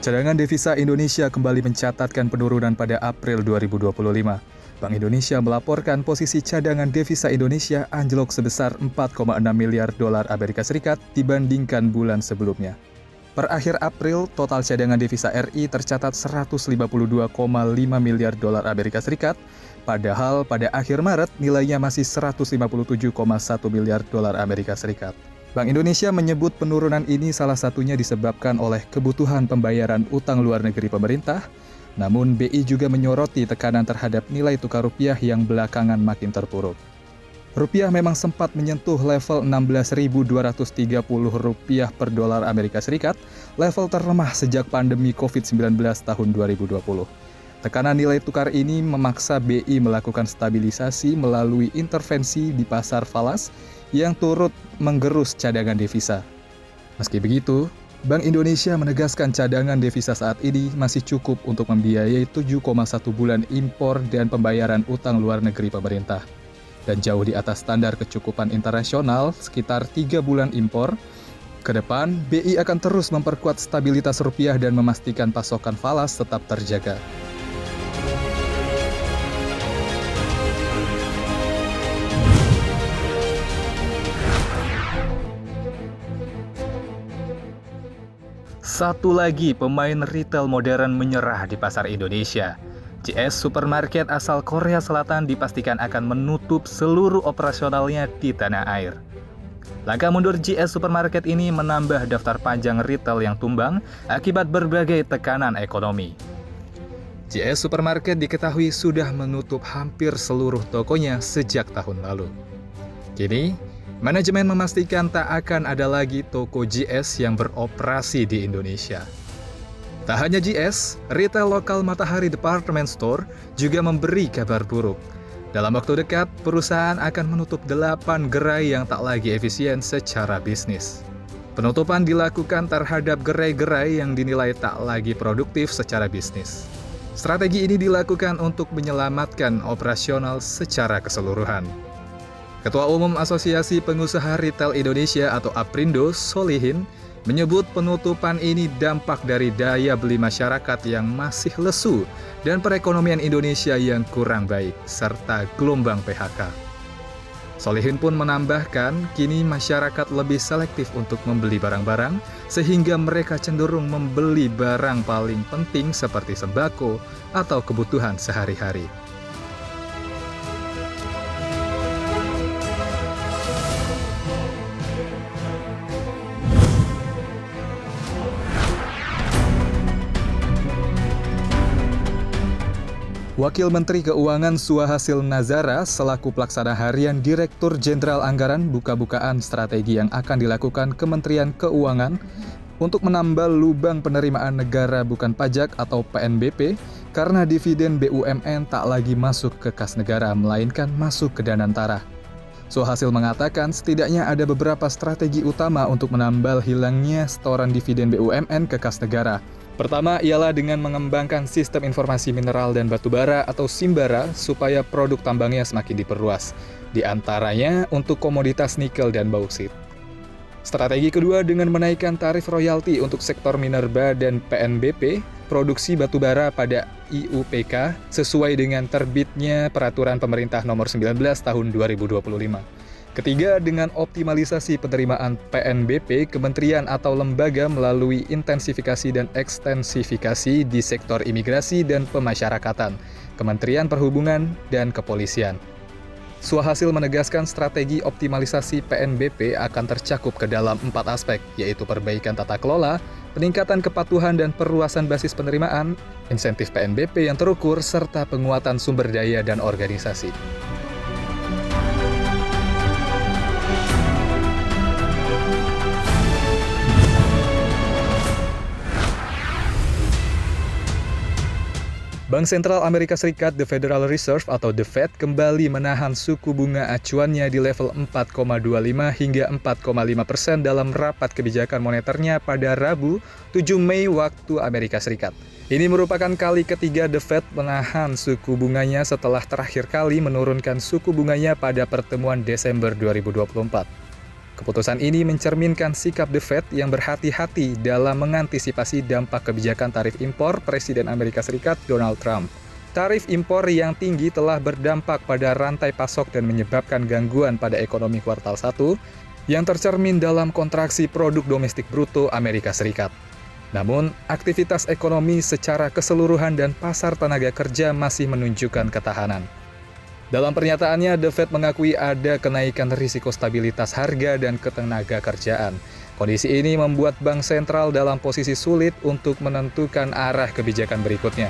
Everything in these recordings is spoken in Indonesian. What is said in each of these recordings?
Cadangan devisa Indonesia kembali mencatatkan penurunan pada April 2025. Bank Indonesia melaporkan posisi cadangan devisa Indonesia anjlok sebesar 4,6 miliar dolar Amerika Serikat dibandingkan bulan sebelumnya. Per akhir April, total cadangan devisa RI tercatat 152,5 miliar dolar Amerika Serikat, padahal pada akhir Maret nilainya masih 157,1 miliar dolar Amerika Serikat. Bank Indonesia menyebut penurunan ini salah satunya disebabkan oleh kebutuhan pembayaran utang luar negeri pemerintah, namun BI juga menyoroti tekanan terhadap nilai tukar rupiah yang belakangan makin terpuruk. Rupiah memang sempat menyentuh level 16.230 rupiah per dolar Amerika Serikat, level terlemah sejak pandemi COVID-19 tahun 2020. Tekanan nilai tukar ini memaksa BI melakukan stabilisasi melalui intervensi di pasar falas yang turut menggerus cadangan devisa. Meski begitu, Bank Indonesia menegaskan cadangan devisa saat ini masih cukup untuk membiayai 7,1 bulan impor dan pembayaran utang luar negeri pemerintah. Dan jauh di atas standar kecukupan internasional sekitar 3 bulan impor. Ke depan, BI akan terus memperkuat stabilitas rupiah dan memastikan pasokan falas tetap terjaga. Satu lagi pemain retail modern menyerah di pasar Indonesia. JS Supermarket asal Korea Selatan dipastikan akan menutup seluruh operasionalnya di tanah air. Langkah mundur JS Supermarket ini menambah daftar panjang retail yang tumbang akibat berbagai tekanan ekonomi. JS Supermarket diketahui sudah menutup hampir seluruh tokonya sejak tahun lalu. Kini, manajemen memastikan tak akan ada lagi toko JS yang beroperasi di Indonesia. Tak hanya JS, retail lokal Matahari Department Store juga memberi kabar buruk. Dalam waktu dekat, perusahaan akan menutup 8 gerai yang tak lagi efisien secara bisnis. Penutupan dilakukan terhadap gerai-gerai yang dinilai tak lagi produktif secara bisnis. Strategi ini dilakukan untuk menyelamatkan operasional secara keseluruhan. Ketua Umum Asosiasi Pengusaha Retail Indonesia atau APRindo, Solihin, menyebut penutupan ini dampak dari daya beli masyarakat yang masih lesu dan perekonomian Indonesia yang kurang baik, serta gelombang PHK. Solihin pun menambahkan, kini masyarakat lebih selektif untuk membeli barang-barang, sehingga mereka cenderung membeli barang paling penting seperti sembako atau kebutuhan sehari-hari. Wakil Menteri Keuangan Suhasil Nazara selaku pelaksana harian Direktur Jenderal Anggaran buka-bukaan strategi yang akan dilakukan Kementerian Keuangan untuk menambal lubang penerimaan negara bukan pajak atau PNBP karena dividen BUMN tak lagi masuk ke kas negara melainkan masuk ke Danantara. Suhasil mengatakan setidaknya ada beberapa strategi utama untuk menambal hilangnya setoran dividen BUMN ke kas negara. Pertama ialah dengan mengembangkan sistem informasi mineral dan batubara atau Simbara supaya produk tambangnya semakin diperluas, di antaranya untuk komoditas nikel dan bauksit. Strategi kedua dengan menaikkan tarif royalti untuk sektor minerba dan PNBP, produksi batubara pada IUPK sesuai dengan terbitnya Peraturan Pemerintah Nomor 19 Tahun 2025. Ketiga, dengan optimalisasi penerimaan PNBP, kementerian atau lembaga melalui intensifikasi dan ekstensifikasi di sektor imigrasi dan pemasyarakatan, Kementerian Perhubungan, dan Kepolisian. Suhasil menegaskan strategi optimalisasi PNBP akan tercakup ke dalam 4 aspek, yaitu perbaikan tata kelola, peningkatan kepatuhan dan perluasan basis penerimaan, insentif PNBP yang terukur, serta penguatan sumber daya dan organisasi. Bank Sentral Amerika Serikat The Federal Reserve atau The Fed kembali menahan suku bunga acuannya di level 4,25 hingga 4,5% dalam rapat kebijakan moneternya pada Rabu 7 Mei waktu Amerika Serikat. Ini merupakan kali ketiga The Fed menahan suku bunganya setelah terakhir kali menurunkan suku bunganya pada pertemuan Desember 2024. Keputusan ini mencerminkan sikap The Fed yang berhati-hati dalam mengantisipasi dampak kebijakan tarif impor Presiden Amerika Serikat Donald Trump. Tarif impor yang tinggi telah berdampak pada rantai pasok dan menyebabkan gangguan pada ekonomi kuartal 1 yang tercermin dalam kontraksi produk domestik bruto Amerika Serikat. Namun, aktivitas ekonomi secara keseluruhan dan pasar tenaga kerja masih menunjukkan ketahanan. Dalam pernyataannya, The Fed mengakui ada kenaikan risiko stabilitas harga dan ketenaga kerjaan. Kondisi ini membuat bank sentral dalam posisi sulit untuk menentukan arah kebijakan berikutnya.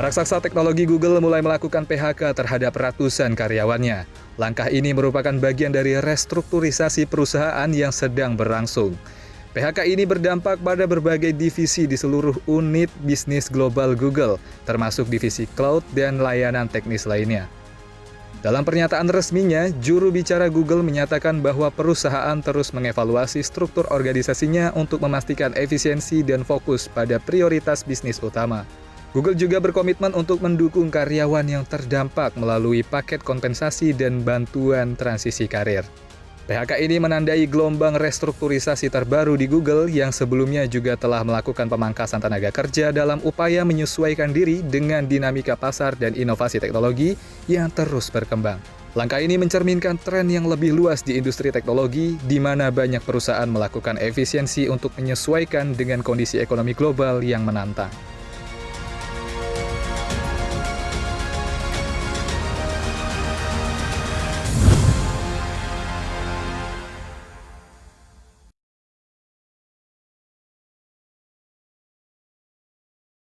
Raksasa teknologi Google mulai melakukan PHK terhadap ratusan karyawannya. Langkah ini merupakan bagian dari restrukturisasi perusahaan yang sedang berlangsung. PHK ini berdampak pada berbagai divisi di seluruh unit bisnis global Google, termasuk divisi cloud dan layanan teknis lainnya. Dalam pernyataan resminya, juru bicara Google menyatakan bahwa perusahaan terus mengevaluasi struktur organisasinya untuk memastikan efisiensi dan fokus pada prioritas bisnis utama. Google juga berkomitmen untuk mendukung karyawan yang terdampak melalui paket kompensasi dan bantuan transisi karir. PHK ini menandai gelombang restrukturisasi terbaru di Google yang sebelumnya juga telah melakukan pemangkasan tenaga kerja dalam upaya menyesuaikan diri dengan dinamika pasar dan inovasi teknologi yang terus berkembang. Langkah ini mencerminkan tren yang lebih luas di industri teknologi, di mana banyak perusahaan melakukan efisiensi untuk menyesuaikan dengan kondisi ekonomi global yang menantang.